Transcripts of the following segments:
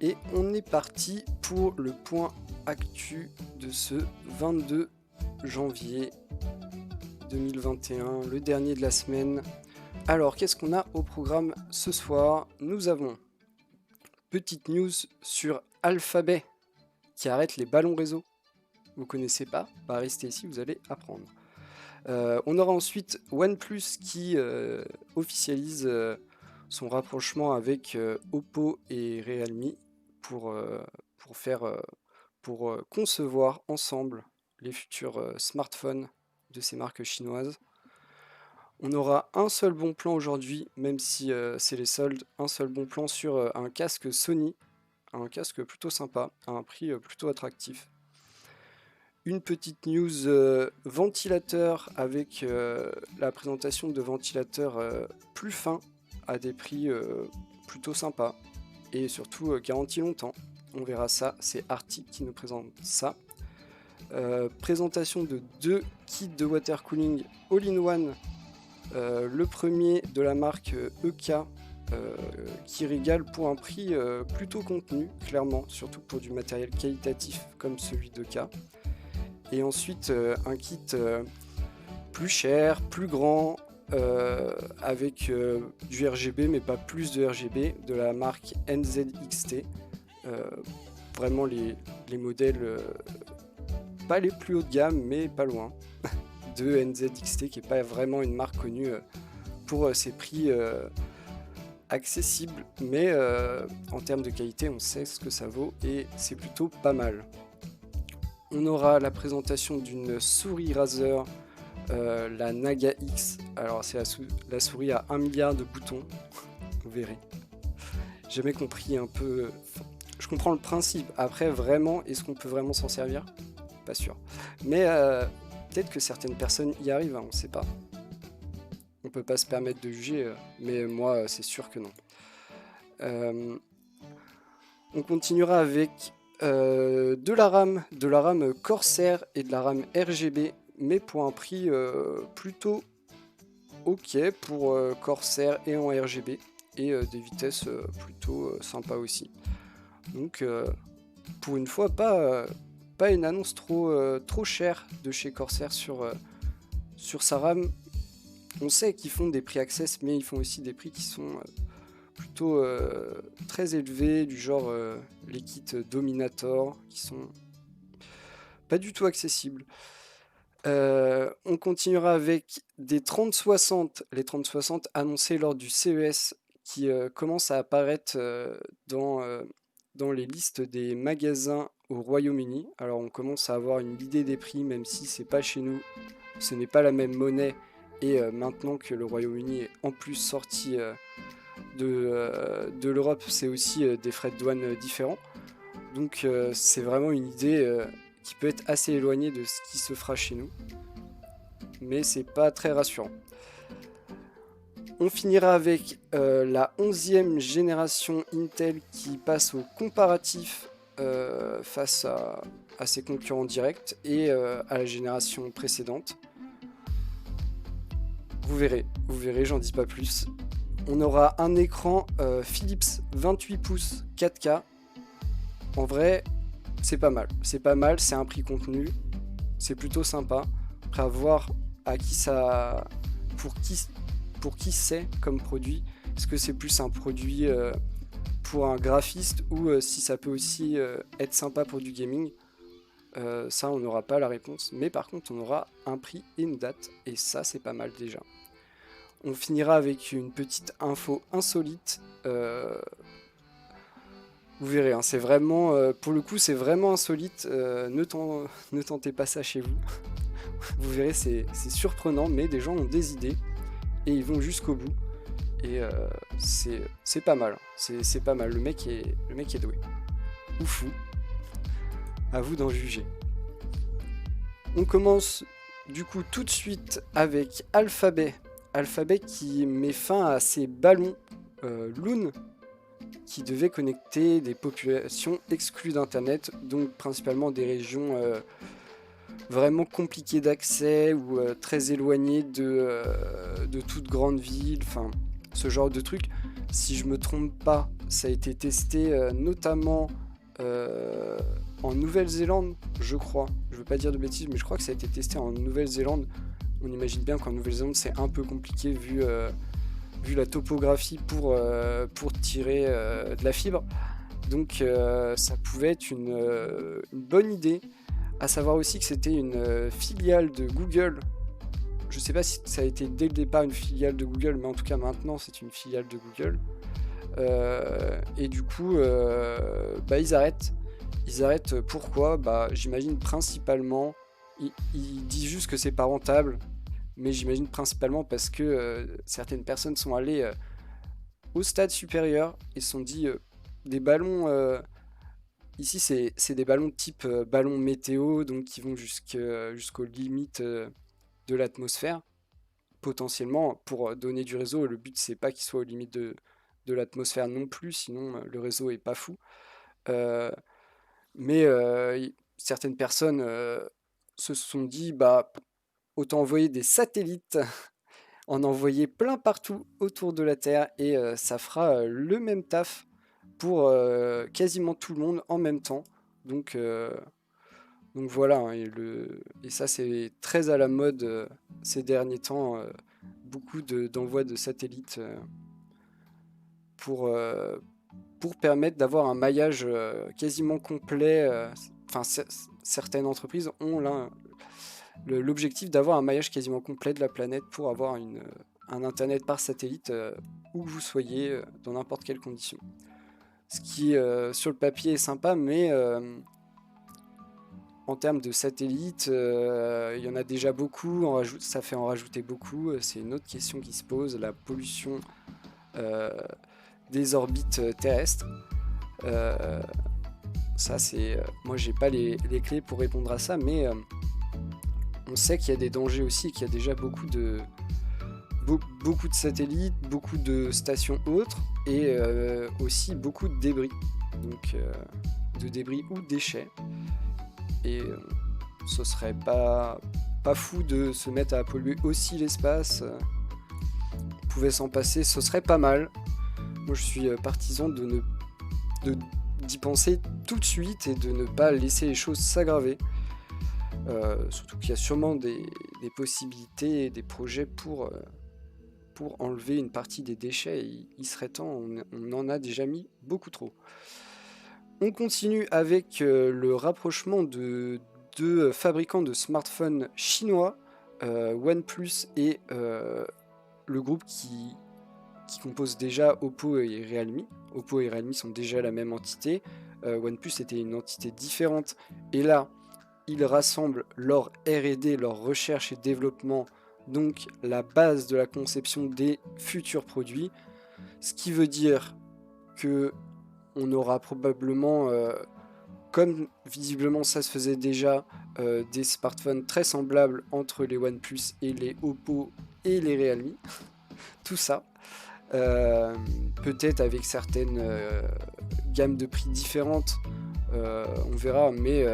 Et on est parti pour le point actu de ce 22 janvier 2021, le dernier de la semaine. Alors, qu'est-ce qu'on a au programme ce soir? Nous avons petite news sur Alphabet qui arrête les ballons réseau. Vous connaissez pas? Bah restez ici, vous allez apprendre. On aura ensuite OnePlus qui officialise son rapprochement avec Oppo et Realme pour concevoir ensemble les futurs smartphones de ces marques chinoises. On aura un seul bon plan aujourd'hui, même si c'est les soldes, un seul bon plan sur un casque Sony, un casque plutôt sympa, à un prix plutôt attractif. Une petite news ventilateur avec la présentation de ventilateurs plus fins à des prix plutôt sympas et surtout garantis longtemps. On verra ça, c'est Arctic qui nous présente ça. Présentation de 2 kits de water cooling all-in-one. Le premier de la marque EK qui régale pour un prix plutôt contenu, clairement, surtout pour du matériel qualitatif comme celui d'EK. Et ensuite un kit plus cher, plus grand, avec du RGB, mais pas plus de RGB, de la marque NZXT. Vraiment les modèles pas les plus haut de gamme, mais pas loin, de NZXT, qui n'est pas vraiment une marque connue pour ses prix accessibles, mais en termes de qualité, on sait ce que ça vaut, et c'est plutôt pas mal. On aura la présentation d'une souris Razer, la Naga X. Alors c'est la souris à 1 milliard de boutons, vous verrez. J'ai jamais compris un peu... Je comprends le principe, après vraiment, est-ce qu'on peut vraiment s'en servir? Pas sûr. Mais peut-être que certaines personnes y arrivent, hein, on sait pas. On peut pas se permettre de juger, mais moi c'est sûr que non. On continuera avec... de la RAM Corsair et de la RAM RGB, mais pour un prix plutôt ok pour Corsair et en RGB, et des vitesses plutôt sympas aussi. Donc pour une fois pas une annonce trop chère de chez Corsair sur sa RAM. On sait qu'ils font des prix access, mais ils font aussi des prix qui sont plutôt très élevés, du genre les kits Dominator, qui sont pas du tout accessibles. On continuera avec des 3060, les 3060 annoncés lors du CES, qui commencent à apparaître dans les listes des magasins au Royaume-Uni. Alors on commence à avoir une idée des prix, même si c'est pas chez nous, ce n'est pas la même monnaie, et maintenant que le Royaume-Uni est en plus sorti de l'Europe, c'est aussi des frais de douane différents. Donc c'est vraiment une idée qui peut être assez éloignée de ce qui se fera chez nous. Mais c'est pas très rassurant. On finira avec la 11e génération Intel qui passe au comparatif face à ses concurrents directs et à la génération précédente. Vous verrez, j'en dis pas plus. On aura un écran Philips 28 pouces 4K. En vrai, c'est pas mal, c'est un prix contenu, c'est plutôt sympa. Après, à voir à qui ça, pour qui c'est comme produit. Est-ce que c'est plus un produit pour un graphiste ou si ça peut aussi être sympa pour du gaming? Ça, on n'aura pas la réponse, mais par contre, on aura un prix et une date, et ça, c'est pas mal déjà. On finira avec une petite info insolite. Vous verrez, hein, c'est vraiment, pour le coup, c'est vraiment insolite. Ne tentez pas ça chez vous. Vous verrez, c'est surprenant, mais des gens ont des idées et ils vont jusqu'au bout. Et c'est pas mal. C'est pas mal. Le mec est doué. Ou fou. À vous d'en juger. On commence du coup tout de suite avec Alphabet. Alphabet qui met fin à ses ballons Loon, qui devaient connecter des populations exclues d'Internet, donc principalement des régions vraiment compliquées d'accès ou très éloignées de toute grande ville, enfin ce genre de truc. Si je me trompe pas, ça a été testé notamment en Nouvelle-Zélande, je crois. Je veux pas dire de bêtises, mais je crois que ça a été testé en Nouvelle-Zélande. On imagine bien qu'en Nouvelle-Zélande, c'est un peu compliqué vu la topographie pour tirer de la fibre. Donc ça pouvait être une bonne idée. À savoir aussi que c'était une filiale de Google. Je sais pas si ça a été dès le départ une filiale de Google, mais en tout cas maintenant c'est une filiale de Google. Et du coup, ils arrêtent. Ils arrêtent pourquoi? J'imagine principalement, ils disent juste que c'est pas rentable, mais j'imagine principalement parce que certaines personnes sont allées au stade supérieur et se sont dit des ballons. Ici, c'est des ballons type ballon météo, donc qui vont jusqu'aux limites de l'atmosphère, potentiellement, pour donner du réseau. Le but, c'est pas qu'il soit aux limites de l'atmosphère non plus, sinon le réseau est pas fou. Euh, mais certaines personnes se sont dit, autant envoyer des satellites, en envoyer plein partout autour de la Terre, et ça fera le même taf pour quasiment tout le monde en même temps. Donc, euh, donc voilà, hein, et ça c'est très à la mode ces derniers temps, beaucoup d'envois de satellites pour, euh, pour permettre d'avoir un maillage quasiment complet. Enfin, certaines entreprises ont là l'objectif d'avoir un maillage quasiment complet de la planète pour avoir un internet par satellite où que vous soyez, dans n'importe quelle condition. Ce qui, sur le papier, est sympa, mais en termes de satellites, il y en a déjà beaucoup, ça fait en rajouter beaucoup. C'est une autre question qui se pose, la pollution euh, des orbites terrestres. Euh, Ça, c'est. Moi, j'ai pas les clés pour répondre à ça, mais on sait qu'il y a des dangers aussi, qu'il y a déjà beaucoup de satellites, beaucoup de stations autres, et aussi beaucoup de débris. Donc, de débris ou déchets. Et ce serait pas fou de se mettre à polluer aussi l'espace. On pouvait s'en passer, ce serait pas mal. Moi, je suis partisan d'y penser tout de suite et de ne pas laisser les choses s'aggraver. Surtout qu'il y a sûrement des possibilités et des projets pour enlever une partie des déchets. Il serait temps, on en a déjà mis beaucoup trop. On continue avec le rapprochement de deux fabricants de smartphones chinois, OnePlus et le groupe qui compose déjà Oppo et Realme. Oppo et Realme sont déjà la même entité. OnePlus était une entité différente. Et là, ils rassemblent leur R&D, leur recherche et développement, donc la base de la conception des futurs produits. Ce qui veut dire que on aura probablement, comme visiblement ça se faisait déjà, des smartphones très semblables entre les OnePlus et les Oppo et les Realme. Tout ça. Peut-être avec certaines gammes de prix différentes, on verra, mais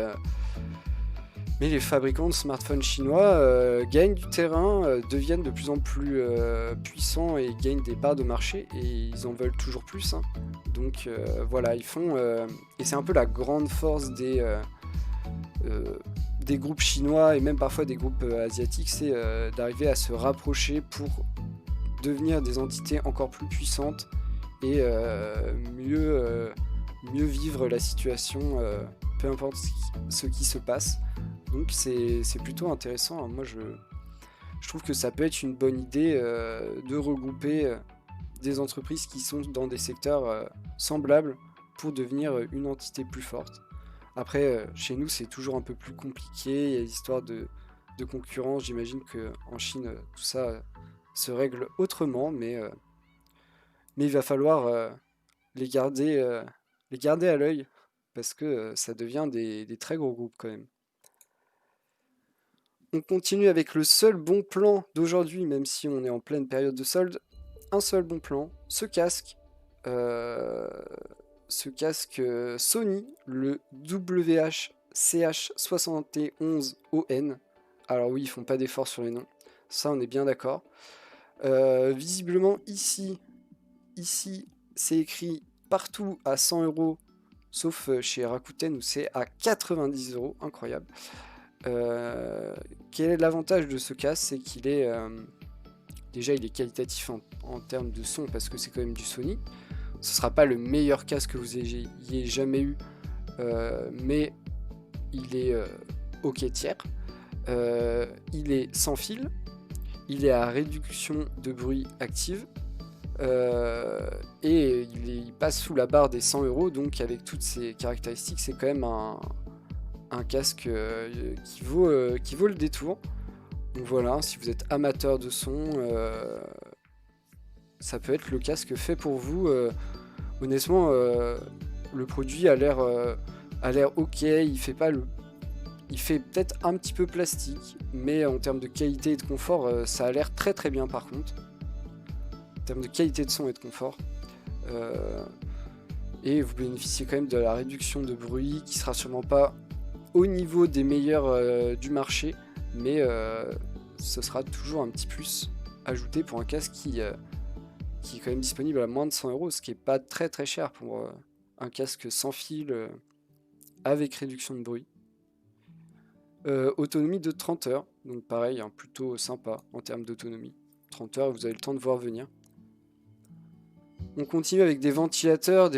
les fabricants de smartphones chinois gagnent du terrain, deviennent de plus en plus puissants et gagnent des parts de marché, et ils en veulent toujours plus, hein. Donc voilà, ils font... et c'est un peu la grande force des groupes chinois et même parfois des groupes asiatiques, c'est d'arriver à se rapprocher pour devenir des entités encore plus puissantes et mieux vivre la situation, peu importe ce qui se passe. Donc c'est plutôt intéressant. Moi je trouve que ça peut être une bonne idée de regrouper des entreprises qui sont dans des secteurs semblables pour devenir une entité plus forte. Après, chez nous, c'est toujours un peu plus compliqué. Il y a l'histoire de concurrence. J'imagine qu'en Chine, tout ça se règle autrement, mais il va falloir les garder à l'œil parce que ça devient des très gros groupes quand même. On continue avec le seul bon plan d'aujourd'hui, même si on est en pleine période de solde. Un seul bon plan, euh, ce casque Sony, le WH-CH71ON. Alors oui, ils font pas d'efforts sur les noms, ça on est bien d'accord. Visiblement ici, ici, c'est écrit partout à 100 €, sauf chez Rakuten où c'est à 90 €, incroyable. Quel est l'avantage de ce casque? C'est qu'il est déjà il est qualitatif en termes de son parce que c'est quand même du Sony. Ce sera pas le meilleur casque que vous ayez jamais eu, mais il est ok tiers. Il est sans fil, il est à réduction de bruit active, et il passe sous la barre des 100 €, donc avec toutes ces caractéristiques, c'est quand même un casque qui vaut le détour. Donc voilà, si vous êtes amateur de son, ça peut être le casque fait pour vous. Honnêtement, le produit a l'air ok, il fait peut-être un petit peu plastique, mais en termes de qualité et de confort, ça a l'air très très bien par contre. En termes de qualité de son et de confort. Et vous bénéficiez quand même de la réduction de bruit qui sera sûrement pas au niveau des meilleurs du marché, mais ce sera toujours un petit plus ajouté pour un casque qui est quand même disponible à moins de 100 €, ce qui est pas très très cher pour un casque sans fil avec réduction de bruit. Autonomie de 30 heures, donc pareil, hein, plutôt sympa en termes d'autonomie. 30 heures, vous avez le temps de voir venir. On continue avec des ventilateurs.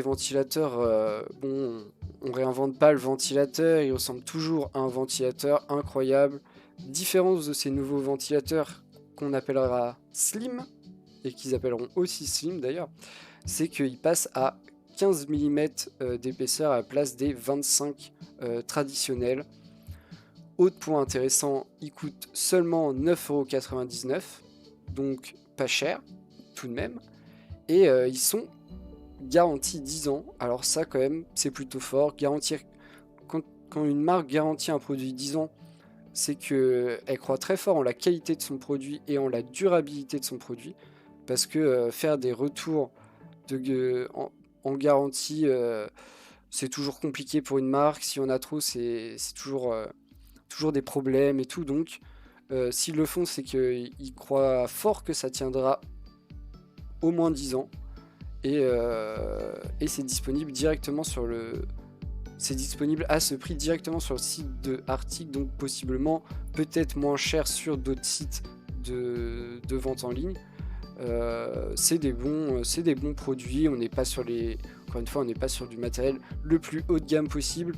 Bon, on réinvente pas le ventilateur, il ressemble toujours à un ventilateur incroyable. Différence de ces nouveaux ventilateurs qu'on appellera Slim, et qu'ils appelleront aussi Slim d'ailleurs, c'est qu'ils passent à 15 mm d'épaisseur à la place des 25 traditionnels. Autre point intéressant, ils coûtent seulement 9,99 €, donc pas cher tout de même, et ils sont garantis 10 ans. Alors ça quand même, c'est plutôt fort. Garantir, quand une marque garantit un produit 10 ans, c'est qu'elle croit très fort en la qualité de son produit et en la durabilité de son produit, parce que faire des retours en garantie, c'est toujours compliqué pour une marque. Si on a trop, c'est toujours des problèmes et tout. Donc s'ils le font, c'est qu'ils croient fort que ça tiendra au moins 10 ans, et c'est disponible directement c'est disponible à ce prix directement sur le site de Arctic, donc possiblement peut-être moins cher sur d'autres sites de vente en ligne. C'est des bons produits. Encore une fois, on n'est pas sur du matériel le plus haut de gamme possible.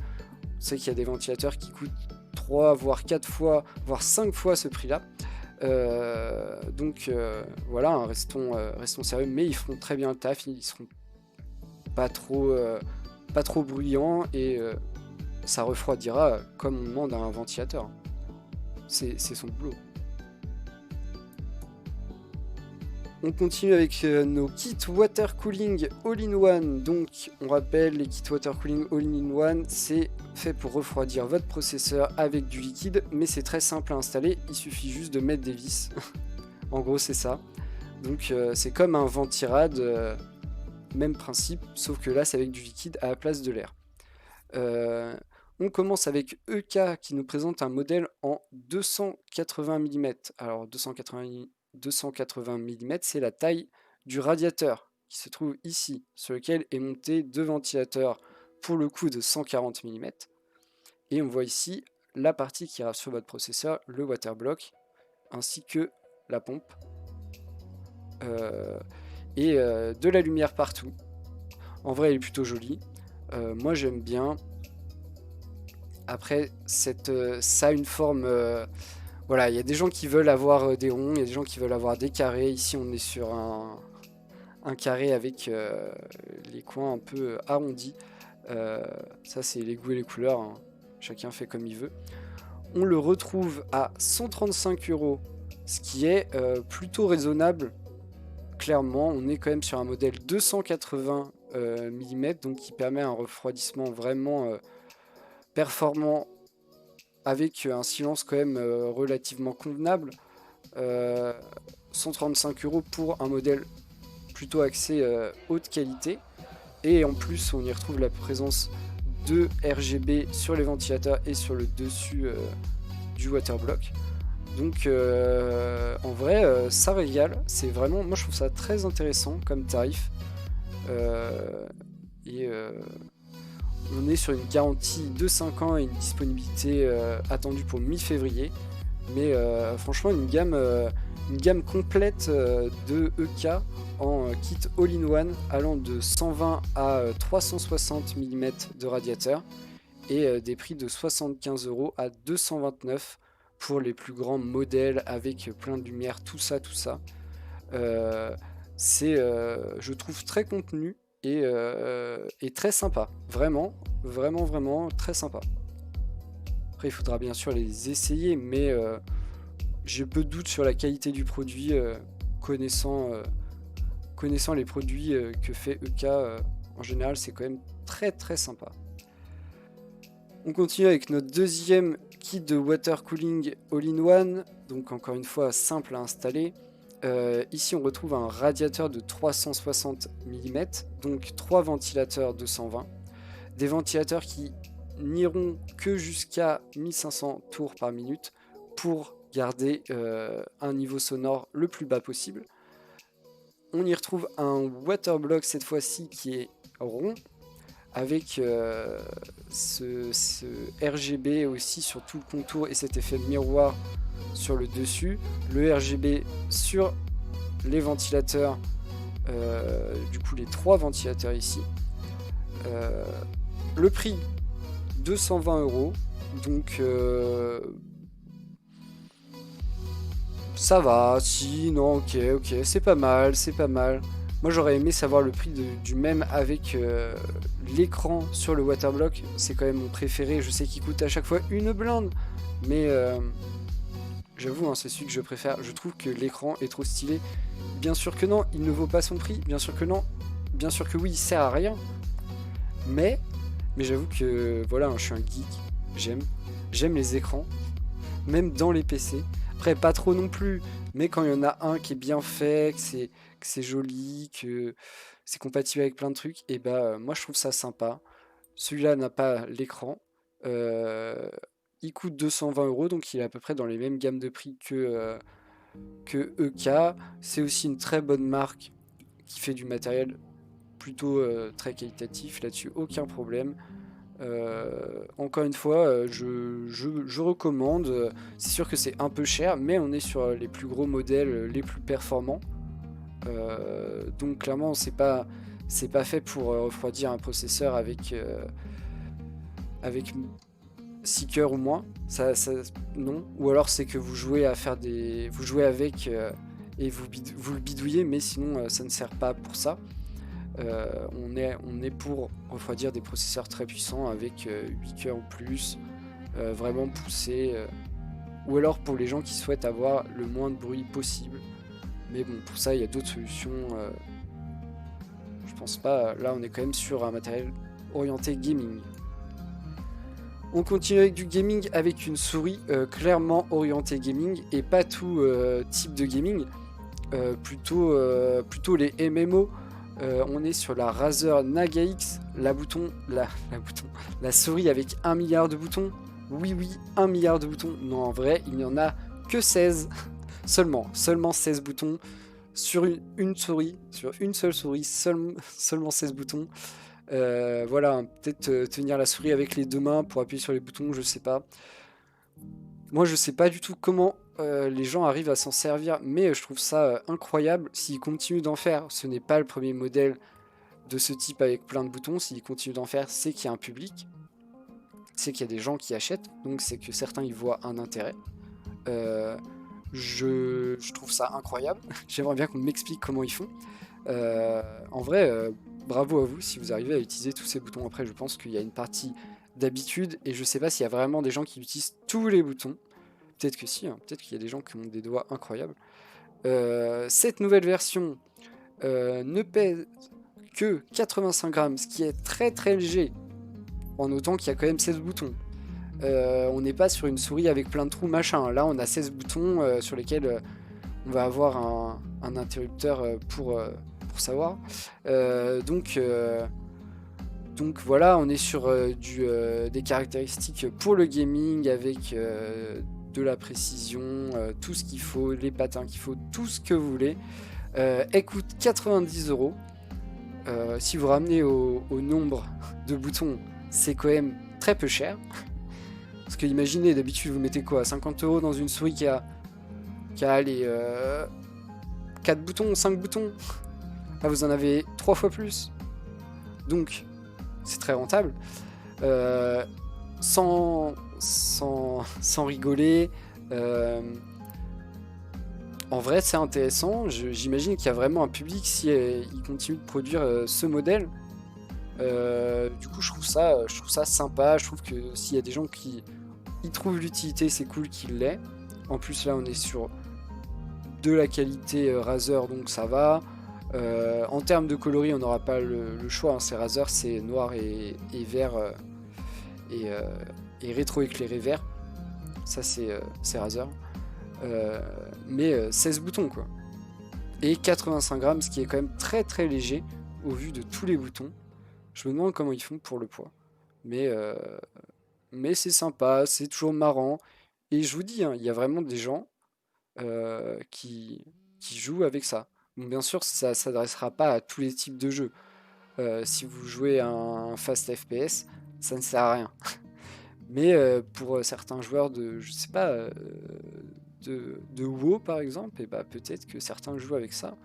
On sait qu'il y a des ventilateurs qui coûtent 3 voire 4 fois voire 5 fois ce prix là. Donc voilà, hein, restons sérieux, mais ils feront très bien le taf. Ils seront pas trop bruyants, et ça refroidira comme on demande à un ventilateur. C'est son boulot. On continue avec nos kits water cooling all-in-one. Donc on rappelle, les kits water cooling all-in-one, c'est fait pour refroidir votre processeur avec du liquide, mais c'est très simple à installer, il suffit juste de mettre des vis. En gros c'est ça. Donc c'est comme un ventirad, même principe, sauf que là c'est avec du liquide à la place de l'air. On commence avec EK qui nous présente un modèle en 280 mm. Alors 280 mm, c'est la taille du radiateur qui se trouve ici, sur lequel est monté 2 ventilateurs pour le coup de 140 mm. Et on voit ici la partie qui ira sur votre processeur, le water block, ainsi que la pompe. Et de la lumière partout. En vrai, elle est plutôt jolie. Moi, j'aime bien. Après, ça a une forme... voilà, il y a des gens qui veulent avoir des ronds, il y a des gens qui veulent avoir des carrés. Ici, on est sur un carré avec les coins un peu arrondis. Ça, c'est les goûts et les couleurs, hein. Chacun fait comme il veut. On le retrouve à 135 €, ce qui est plutôt raisonnable. Clairement, on est quand même sur un modèle 280 mm, donc qui permet un refroidissement vraiment performant, avec un silence quand même relativement convenable. 135 € pour un modèle plutôt axé haute qualité, et en plus on y retrouve la présence de RGB sur les ventilateurs et sur le dessus du waterblock. Donc en vrai ça régale, c'est vraiment, moi je trouve ça très intéressant comme tarif. Et on est sur une garantie de 5 ans et une disponibilité attendue pour mi-février. Mais franchement une gamme complète de EK en kit all-in-one allant de 120 à 360 mm de radiateur et des prix de 75 € à 229 pour les plus grands modèles avec plein de lumière, tout ça. C'est, je trouve, très contenu et très sympa. Vraiment très sympa. Après, il faudra bien sûr les essayer, mais j'ai peu de doute sur la qualité du produit, connaissant les produits que fait EK. En général, c'est quand même très sympa. On continue avec notre deuxième kit de water cooling all-in-one, donc encore une fois simple à installer. Ici on retrouve un radiateur de 360 mm, donc 3 ventilateurs 220, des ventilateurs qui n'iront que jusqu'à 1500 tours par minute pour garder un niveau sonore le plus bas possible. On y retrouve un waterblock cette fois-ci qui est rond, avec ce RGB aussi sur tout le contour et cet effet miroir sur le dessus, le RGB sur les ventilateurs, du coup les 3 ventilateurs ici. Le prix 220 €, donc ça va, si, non, ok, c'est pas mal. Moi j'aurais aimé savoir le prix du même avec l'écran sur le waterblock, c'est quand même mon préféré, je sais qu'il coûte à chaque fois une blinde, mais j'avoue, hein, c'est celui que je préfère, je trouve que l'écran est trop stylé. Bien sûr que non, il ne vaut pas son prix, bien sûr que non, bien sûr que oui, il sert à rien, mais j'avoue que voilà, hein, je suis un geek, j'aime les écrans, même dans les PC. Après, pas trop non plus, mais quand il y en a un qui est bien fait, que c'est joli, que c'est compatible avec plein de trucs, et bah moi je trouve ça sympa. Celui-là n'a pas l'écran. Il coûte 220 €, donc il est à peu près dans les mêmes gammes de prix que EK. C'est aussi une très bonne marque qui fait du matériel plutôt très qualitatif, là-dessus aucun problème. Encore une fois, je recommande. C'est sûr que c'est un peu cher, mais on est sur les plus gros modèles, les plus performants. Donc clairement, c'est pas fait pour refroidir un processeur avec 6 cœurs ou moins. Non. Ou alors c'est que vous jouez avec et vous le bidouillez, mais sinon ça ne sert pas pour ça. On est pour refroidir des processeurs très puissants avec 8 cœurs ou plus, vraiment poussés, ou alors pour les gens qui souhaitent avoir le moins de bruit possible. Mais bon, pour ça il y a d'autres solutions. Je pense pas. Là on est quand même sur un matériel orienté gaming. On continue avec du gaming avec une souris clairement orientée gaming et pas tout type de gaming, plutôt les MMO. On est sur la Razer Naga X, la souris avec 1 milliard de boutons. Oui, 1 milliard de boutons. Non, en vrai, il n'y en a que 16. Seulement 16 boutons sur une souris, sur une seule souris, seulement 16 boutons. Voilà, peut-être tenir la souris avec les deux mains pour appuyer sur les boutons, je sais pas. Moi, je sais pas du tout comment les gens arrivent à s'en servir, mais je trouve ça incroyable. S'ils continuent d'en faire, ce n'est pas le premier modèle de ce type avec plein de boutons. S'ils continuent d'en faire, c'est qu'il y a un public, c'est qu'il y a des gens qui achètent, donc c'est que certains y voient un intérêt. Je trouve ça incroyable. J'aimerais bien qu'on m'explique comment ils font. En vrai, bravo à vous si vous arrivez à utiliser tous ces boutons. Après, je pense qu'il y a une partie d'habitude et je sais pas s'il y a vraiment des gens qui utilisent tous les boutons. Peut-être que si, hein. Peut-être qu'il y a des gens qui ont des doigts incroyables. Cette nouvelle version ne pèse que 85 grammes, ce qui est très léger, en notant qu'il y a quand même 16 boutons. On n'est pas sur une souris avec plein de trous machin. Là, on a 16 boutons sur lesquels on va avoir un interrupteur pour savoir. Donc voilà, on est sur des caractéristiques pour le gaming avec de la précision, tout ce qu'il faut, les patins qu'il faut, tout ce que vous voulez. Elle coûte 90 €. Si vous ramenez au nombre de boutons, c'est quand même très peu cher. Parce que imaginez, d'habitude vous mettez quoi, 50 € dans une souris qui a allez, 4 boutons, 5 boutons. Là vous en avez 3 fois plus. Donc c'est très rentable. Sans rigoler, en vrai c'est intéressant. J'imagine qu'il y a vraiment un public si il continue de produire ce modèle. Du coup je trouve ça sympa. Je trouve que s'il y a des gens qui y trouvent l'utilité, c'est cool qu'il l'ait. En plus là on est sur de la qualité Razer, donc ça va. En termes de coloris, on n'aura pas le choix, hein. C'est Razer, c'est noir et vert et rétro-éclairé vert. Ça c'est Razer. Mais 16 boutons quoi. Et 85 grammes, ce qui est quand même très très léger au vu de tous les boutons. Je me demande comment ils font pour le poids. Mais c'est sympa, c'est toujours marrant. Et je vous dis, hein, il y a vraiment des gens qui jouent avec ça. Bon, bien sûr, ça ne s'adressera pas à tous les types de jeux. Si vous jouez à un fast FPS, ça ne sert à rien. Mais pour certains joueurs de, je sais pas, de WoW par exemple, et bah, peut-être que certains jouent avec ça.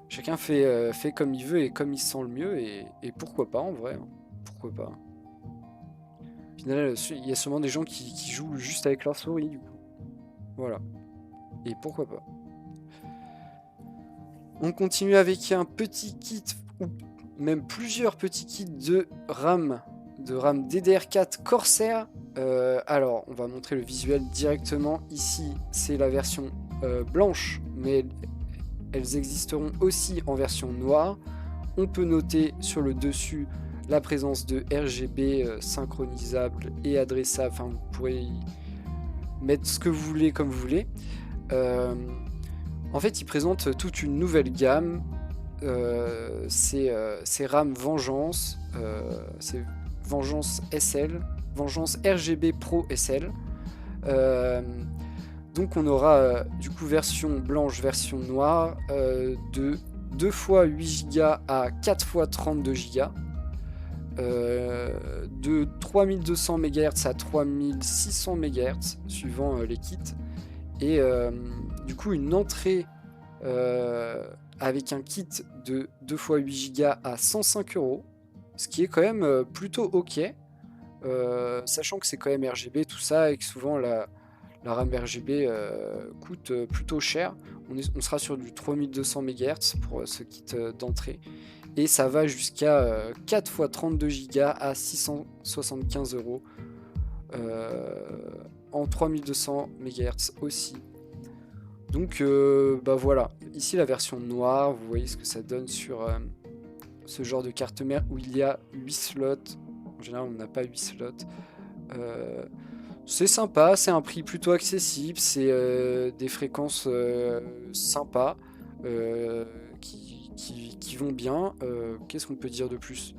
Chacun fait comme il veut et comme il se sent le mieux, et pourquoi pas en vrai, hein. Pourquoi pas. Au final, il y a sûrement des gens qui jouent juste avec leur souris, du coup. Voilà. Et pourquoi pas. On continue avec un petit kit, ou même plusieurs petits kits de RAM DDR4 Corsair. Alors, on va montrer le visuel directement. Ici, c'est la version blanche, mais elles existeront aussi en version noire. On peut noter sur le dessus la présence de RGB synchronisable et adressable. Enfin, vous pourrez y mettre ce que vous voulez comme vous voulez. En fait, il présente toute une nouvelle gamme. C'est RAM Vengeance, c'est Vengeance SL, Vengeance RGB Pro SL. Donc on aura du coup version blanche, version noire, de 2 x 8 Go à 4 x 32 Go, de 3200 MHz à 3600 MHz suivant les kits, et du coup une entrée avec un kit de 2 x 8 Go à 105 €, ce qui est quand même plutôt ok, sachant que c'est quand même RGB tout ça, et que souvent la RAM RGB coûte plutôt cher. On sera sur du 3200 MHz pour ce kit d'entrée, et ça va jusqu'à 4 x 32 Go à 675 € en 3200 MHz aussi. Donc bah voilà, ici la version noire, vous voyez ce que ça donne sur ce genre de carte mère où il y a 8 slots. En général on n'a pas 8 slots. C'est sympa, c'est un prix plutôt accessible, c'est des fréquences sympas qui vont bien. Qu'est-ce qu'on peut dire de plus?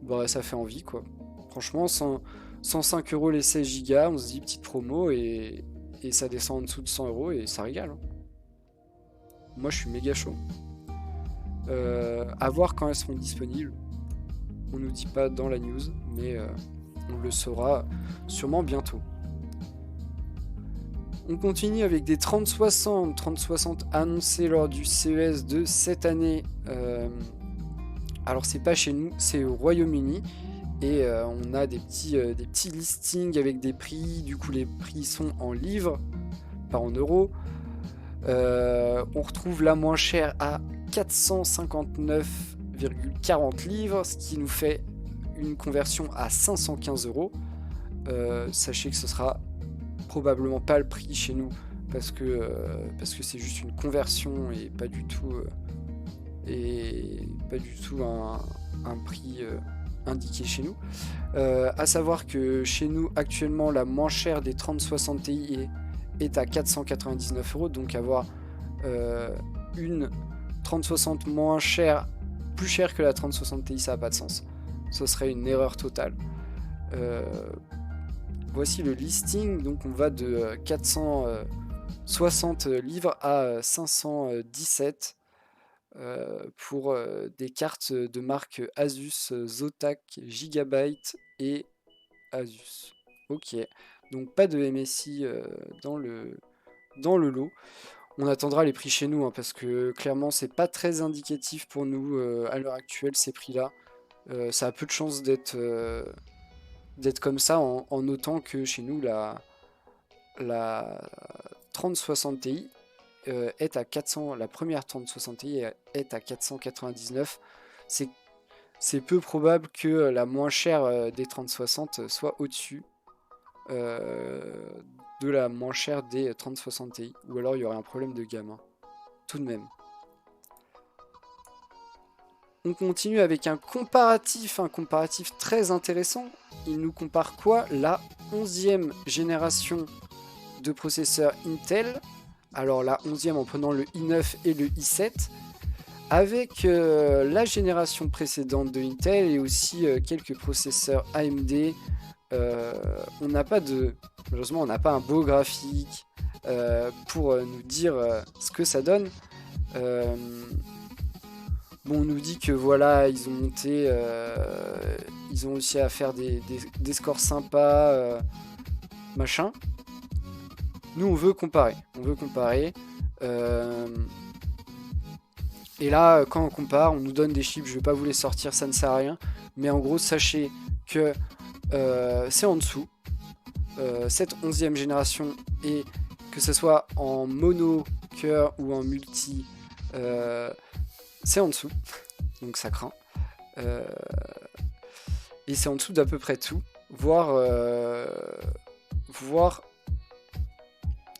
Bah ça fait envie quoi. Franchement, 105 € les 16 Go, on se dit petite promo, et ça descend en dessous de 100 € et ça régale, hein. Moi je suis méga chaud. À voir quand elles seront disponibles. On nous dit pas dans la news, mais on le saura sûrement bientôt. On continue avec des 3060 annoncés lors du CES de cette année. Alors c'est pas chez nous, c'est au Royaume-Uni, et on a des petits listings avec des prix. Du coup les prix sont en livres, pas en euros. On retrouve la moins chère à 459,40 livres, ce qui nous fait une conversion à 515 €. Sachez que ce sera probablement pas le prix chez nous, parce que c'est juste une conversion et pas du tout un prix indiqué chez nous. À savoir que chez nous actuellement la moins chère des 3060 Ti est à 499 €, donc avoir une 3060 moins chère, plus chère que la 3060 Ti, ça n'a pas de sens. Ce serait une erreur totale. voici le listing. Donc on va de 460 livres à 517 pour des cartes de marque Asus, Zotac, Gigabyte et Asus. Ok, donc pas de MSI dans le lot. On attendra les prix chez nous, hein, parce que clairement c'est pas très indicatif pour nous à l'heure actuelle ces prix-là. Ça a peu de chances d'être comme ça en notant que chez nous la 3060 Ti est à 400, la première 3060 Ti est à 499. C'est peu probable que la moins chère des 3060 soit au-dessus de la moins chère des 3060 Ti. Ou alors il y aurait un problème de gamme, hein, tout de même. On continue avec un comparatif très intéressant. Il nous compare quoi? La 11e génération de processeurs Intel. Alors la 11e en prenant le i9 et le i7. Avec la génération précédente de Intel et aussi quelques processeurs AMD. Malheureusement, on n'a pas un beau graphique pour nous dire ce que ça donne. Bon, on nous dit que voilà, ils ont monté, ils ont réussi à faire des scores sympas, machin. Nous, on veut comparer. Et là, quand on compare, on nous donne des chiffres. Je vais pas vous les sortir, ça ne sert à rien. Mais en gros, sachez que c'est en dessous. Cette 11e génération, et que ce soit en mono cœur ou en multi, c'est en dessous, donc ça craint. Et c'est en dessous d'à peu près tout, voire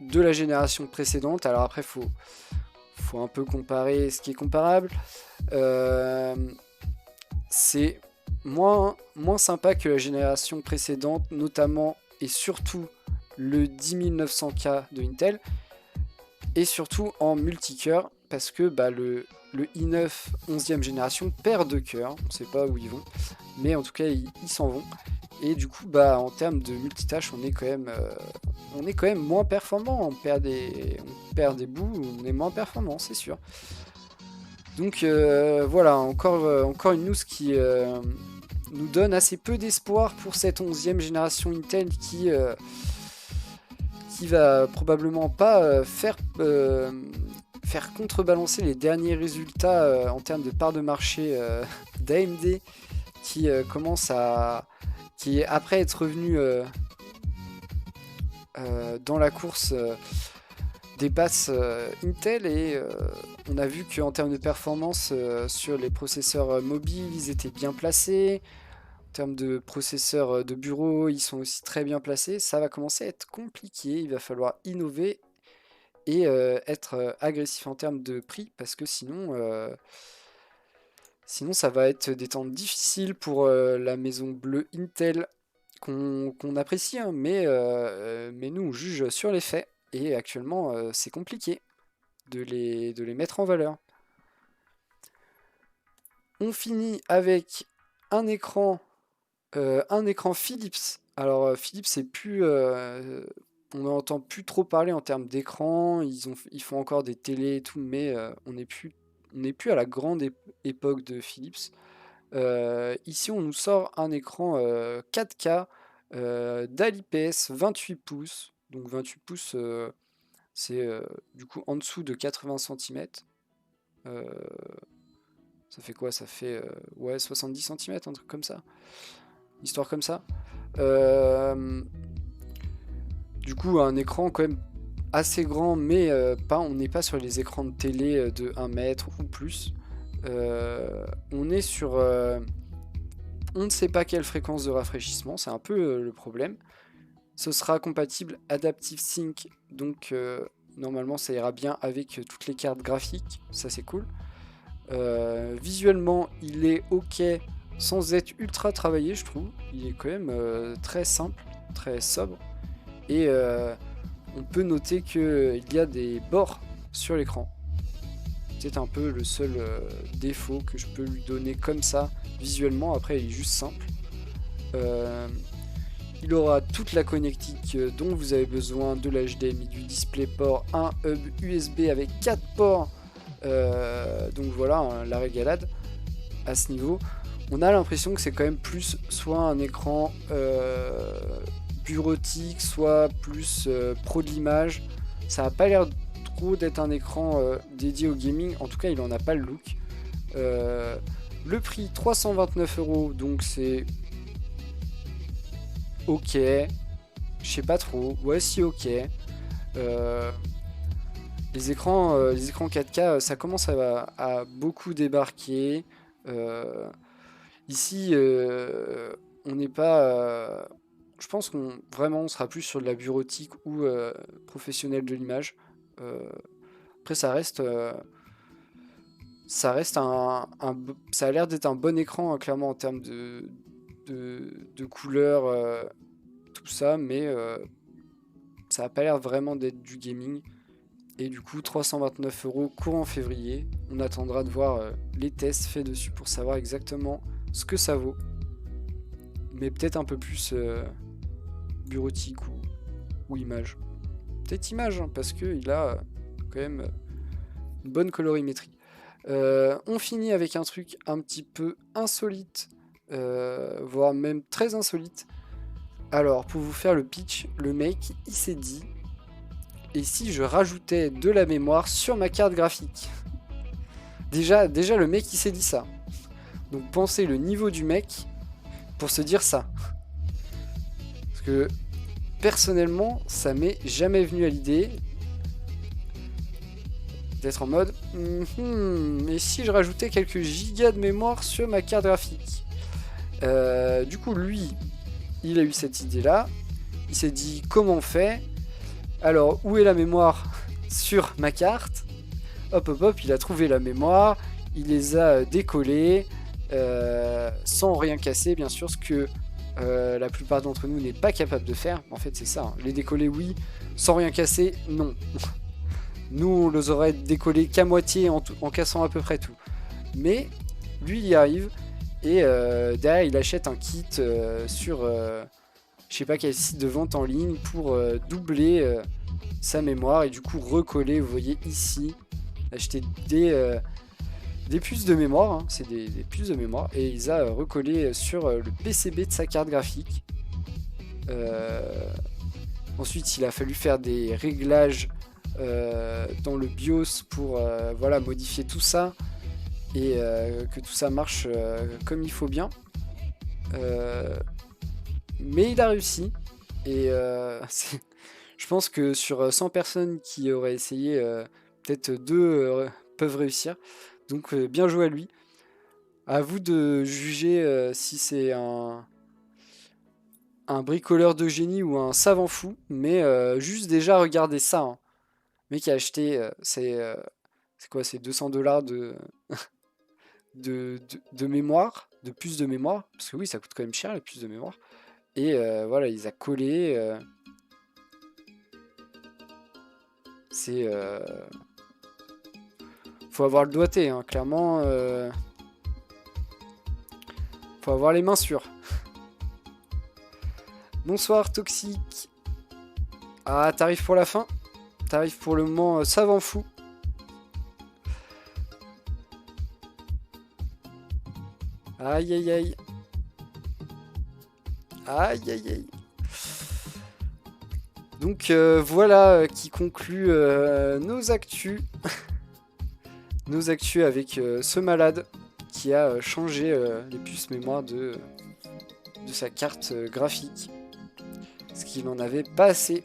de la génération précédente. Alors après, faut un peu comparer ce qui est comparable. C'est moins sympa que la génération précédente, notamment et surtout le 10900K de Intel, et surtout en multicœur, parce que le i9 11e génération perd de cœur, on ne sait pas où ils vont, mais en tout cas ils s'en vont, et du coup en termes de multitâche on est quand même moins performant, on perd des bouts, on est moins performant, c'est sûr. Donc voilà, encore une news qui nous donne assez peu d'espoir pour cette 11e génération Intel qui va probablement pas faire contrebalancer les derniers résultats en termes de part de marché d'AMD qui qui après être revenu dans la course dépasse Intel, et on a vu qu'en termes de performance sur les processeurs mobiles ils étaient bien placés. En termes de processeurs de bureau, ils sont aussi très bien placés. Ça va commencer à être compliqué. Il va falloir innover et être agressif en termes de prix, parce que sinon ça va être des temps difficiles pour la maison bleue Intel qu'on apprécie, hein, mais nous on juge sur les faits, et actuellement c'est compliqué de les mettre en valeur. On finit avec un écran Philips. Alors Philips, c'est plus, on n'entend plus trop parler en termes d'écran. Ils font encore des télés et tout, mais on n'est plus à la grande époque de Philips. Ici, on nous sort un écran 4K d'ALIPS 28 pouces. Donc 28 pouces, c'est du coup en dessous de 80 cm. Ça fait quoi? Ça fait 70 cm, un truc comme ça. Histoire comme ça. Du coup, un écran quand même assez grand, mais on n'est pas sur les écrans de télé de 1 mètre ou plus. On est sur... on ne sait pas quelle fréquence de rafraîchissement, c'est un peu le problème. Ce sera compatible Adaptive Sync, donc normalement ça ira bien avec toutes les cartes graphiques, ça c'est cool. Visuellement, il est ok sans être ultra travaillé, je trouve. Il est quand même très simple, très sobre. Et on peut noter qu'il y a des bords sur l'écran. C'est un peu le seul défaut que je peux lui donner comme ça visuellement. Après, il est juste simple. Il aura toute la connectique dont vous avez besoin, de l'HDMI, du DisplayPort, un hub USB avec 4 ports. Donc voilà, hein, la régalade à ce niveau. On a l'impression que c'est quand même plus soit un écran bureautique, soit plus pro de l'image. Ça n'a pas l'air trop d'être un écran dédié au gaming. En tout cas, il en a pas le look. Le prix 329 €, donc c'est ok. Je sais pas trop. Ouais, si ok. Les écrans 4K, ça commence à beaucoup débarquer. Ici, on n'est pas. Je pense qu'on vraiment on sera plus sur de la bureautique ou professionnelle de l'image. Après, ça reste ça a l'air d'être un bon écran, hein, clairement en termes de couleurs, tout ça, mais ça n'a pas l'air vraiment d'être du gaming. Et du coup, 329 € courant février. On attendra de voir les tests faits dessus pour savoir exactement ce que ça vaut. Mais peut-être un peu plus bureautique ou image. Peut-être image, hein, parce qu'il a quand même une bonne colorimétrie. On finit avec un truc un petit peu insolite, voire même très insolite. Alors, pour vous faire le pitch, le mec, il s'est dit... Et si je rajoutais de la mémoire sur ma carte graphique? Déjà le mec, il s'est dit ça. Donc pensez le niveau du mec pour se dire ça. Parce que personnellement, ça m'est jamais venu à l'idée d'être en mode et si je rajoutais quelques gigas de mémoire sur ma carte graphique? Du coup, lui, il a eu cette idée-là. Il s'est dit comment on fait? Alors, où est la mémoire sur ma carte? Hop, hop, hop, il a trouvé la mémoire, il les a décollés, sans rien casser, bien sûr, ce que la plupart d'entre nous n'est pas capable de faire. En fait, c'est ça, hein. Les décoller, oui, sans rien casser, non. Nous, on les aurait décollés qu'à moitié en cassant à peu près tout. Mais, lui, il y arrive, et derrière, il achète un kit sur... je sais pas quel site de vente en ligne pour doubler sa mémoire et du coup recoller, vous voyez ici, acheter des puces de mémoire, hein, c'est des puces de mémoire, et il a recollé sur le PCB de sa carte graphique. Ensuite, il a fallu faire des réglages dans le BIOS pour voilà, modifier tout ça et que tout ça marche comme il faut bien. Mais il a réussi et je pense que sur 100 personnes qui auraient essayé, peut-être 2 peuvent réussir. Donc bien joué à lui. À vous de juger si c'est un bricoleur de génie ou un savant fou. Mais juste déjà regardez ça, hein. Le mec a acheté, c'est quoi? C'est 200 $ de mémoire, de puces de mémoire. Parce que oui, ça coûte quand même cher les puces de mémoire. Et voilà, il les a collés. C'est... faut avoir le doigté, hein, clairement. Faut avoir les mains sûres. Bonsoir, Toxique. Ah, t'arrives pour la fin? T'arrives pour le moment savant fou. Aïe, aïe, aïe. Aïe, aïe, aïe. Donc voilà qui conclut nos actus. Nos actus avec ce malade qui a changé les puces mémoire de sa carte graphique. Parce qu'il n'en avait pas assez.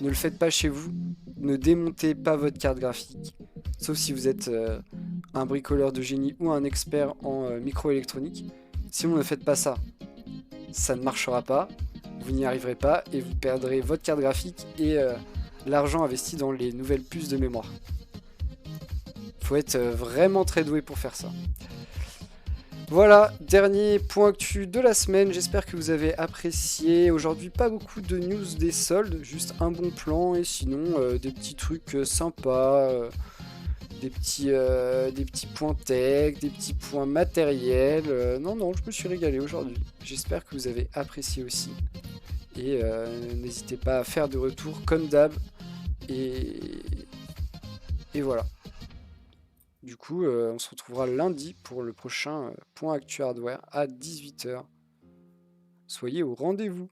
Ne le faites pas chez vous. Ne démontez pas votre carte graphique. Sauf si vous êtes un bricoleur de génie ou un expert en microélectronique. Sinon, ne faites pas ça. Ça ne marchera pas. Vous n'y arriverez pas et vous perdrez votre carte graphique et l'argent investi dans les nouvelles puces de mémoire. Faut être vraiment très doué pour faire ça. Voilà, dernier point actu de la semaine, j'espère que vous avez apprécié. Aujourd'hui, pas beaucoup de news des soldes, juste un bon plan et sinon des petits trucs sympas, des petits points tech, des petits points matériels. Non, non, je me suis régalé aujourd'hui. J'espère que vous avez apprécié aussi. Et n'hésitez pas à faire de retour comme d'hab. Et, et voilà. Du coup, on se retrouvera lundi pour le prochain point Actu Hardware à 18 h. Soyez au rendez-vous.